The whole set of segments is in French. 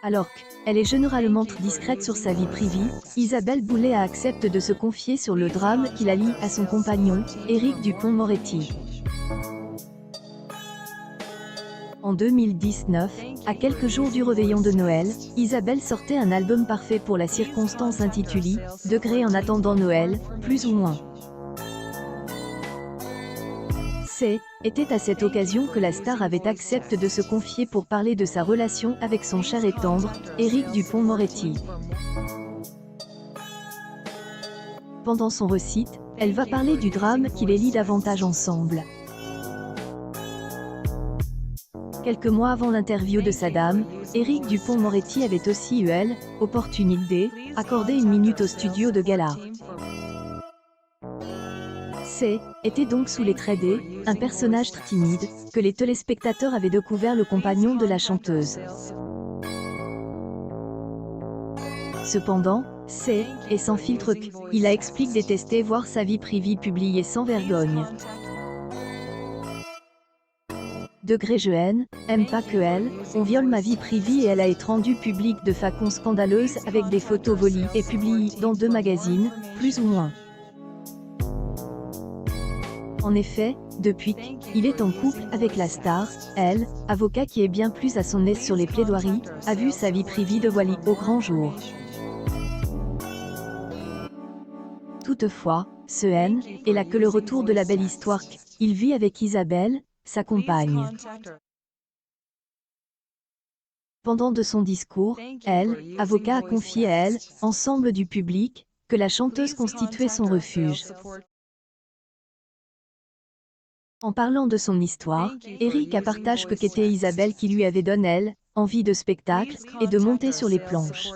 Alors qu'elle est généralement discrète sur sa vie privée, Isabelle Boulay accepte de se confier sur le drame qui la lie à son compagnon, Éric Dupond-Moretti. En 2019, à quelques jours du réveillon de Noël, Isabelle sortait un album parfait pour la circonstance intitulé « Degré en attendant Noël, plus ou moins ». Était à cette occasion que la star avait accepté de se confier pour parler de sa relation avec son cher et tendre, Éric Dupond-Moretti. Pendant son récit, elle va parler du drame qui les lie davantage ensemble. Quelques mois avant l'interview de sa dame, Éric Dupond-Moretti avait aussi eu opportunité, accordé une minute au studio de gala. Était donc sous les traits un personnage timide, que les téléspectateurs avaient découvert le compagnon de la chanteuse. Cependant, et sans filtre il a expliqué détester voir sa vie privée publiée sans vergogne. Degré je aime pas que on viole ma vie privée et elle a été rendue publique de façon scandaleuse avec des photos volées et publiées dans 2 magazines, plus ou moins. En effet, depuis qu'il est en couple avec la star, avocat qui est bien plus à son aise sur les plaidoiries, a vu sa vie privée dévoilée au grand jour. Toutefois, est là que le retour de la belle histoire qu'il vit avec Isabelle, sa compagne. Pendant de son discours, avocat a confié à ensemble du public, que la chanteuse constituait son refuge. En parlant de son histoire, Éric a partagé que qu'était Isabelle qui lui avait donné envie de spectacle et de monter sur les planches.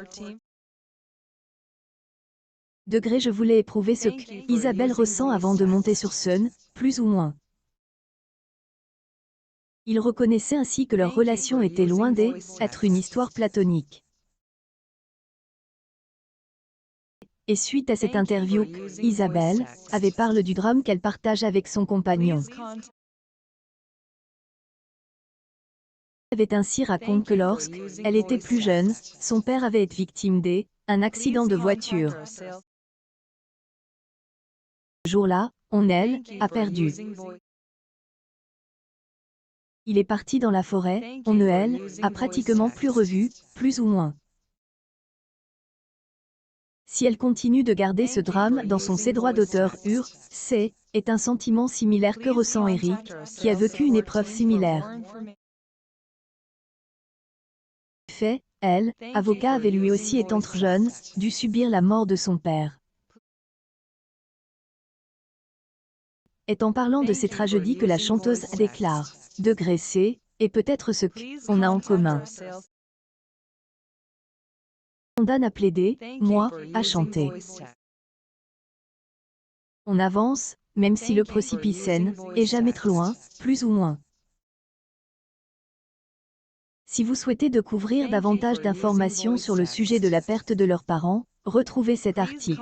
Degré je voulais éprouver ce qu'Isabelle ressent avant de monter sur scène, plus ou moins. Il reconnaissait ainsi que leur relation était loin d'être une histoire platonique. Et suite à cette interview, Isabelle avait parlé du drame qu'elle partage avec son compagnon. Elle avait ainsi raconté que lorsqu'elle était plus jeune, son père avait été victime d'un accident de voiture. Ce jour-là, a perdu. Il est parti dans la forêt, a pratiquement plus revu, plus ou moins. Si elle continue de garder ce drame dans son droit d'auteur, est un sentiment similaire que ressent Éric, qui a vécu une épreuve similaire. En effet, avocat avait lui aussi étant jeune, dû subir la mort de son père. Et en parlant de ces tragédies que la chanteuse déclare, degré et peut-être ce qu'on a en commun. Condamne à plaider, moi, à chanter. On avance, même si le précipice est jamais trop loin, plus ou moins. Si vous souhaitez découvrir davantage d'informations sur le sujet de la perte de leurs parents, retrouvez cet article.